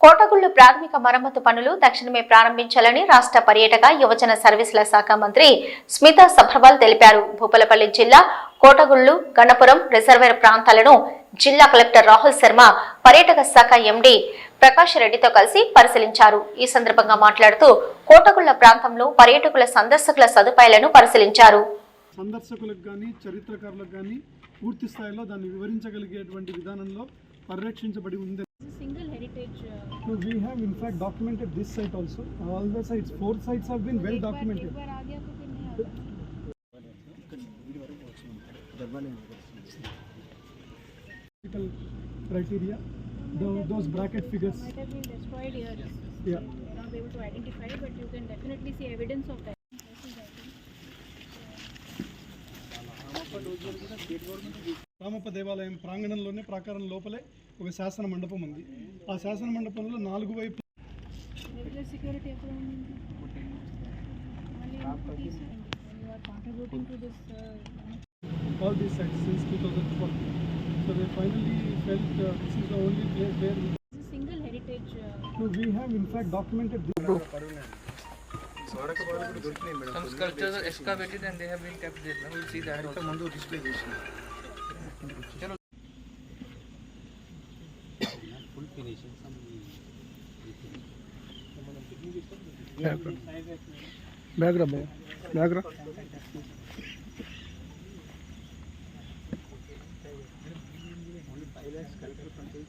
కోటగుళ్లు ప్రాథమిక మరమ్మతు పనులు తక్షణమే ప్రారంభించాలని రాష్ట్ర పర్యాటక యువజన సర్వీసుల శాఖ మంత్రి స్మితా సభర్వాల్ తెలిపారు. భూపాలపల్లి జిల్లా కోటగుళ్లు, గణపురం రిజర్వేర్ ప్రాంతాలను జిల్లా కలెక్టర్ రాహుల్ శర్మ పర్యాటక శాఖ ఎండీ ప్రకాష్ రెడ్డితో కలిసి పరిశీలించారు. ఈ సందర్భంగా మాట్లాడుతూ కోటగుళ్ల ప్రాంతంలో పర్యాటకుల సందర్శకుల సదుపాయాలను పరిశీలించారు. సందర్శకులకు గాని చరిత్రకారులకు గాని పూర్తి స్థాయిలో దాన్ని వివరించగలిగేటువంటి విధానంలో పరిరక్షించబడి ఉంది. Single heritage. So we have in fact documented this site also. All the sites, 4 sites have been well documented. एक बार आ गया तो फिर नहीं आता. Criteria, those bracket figures. Might have been destroyed here. Yeah. Not able to identify, but you can definitely see evidence of that. Ramappa దేవాలయం ప్రాంగణంలోనే ప్రాకారం లోపలే ఒక శాసన మండపం ఉంది. ఆ శాసన మండపంలో 4 వైపు security contributing to this all these sites since 2012. So they finally felt this is the only place where this is single heritage. So we have in fact documented this. Some sculptures are excavated and they have been kept there. Now we'll see that also. Mandu display full finishing some background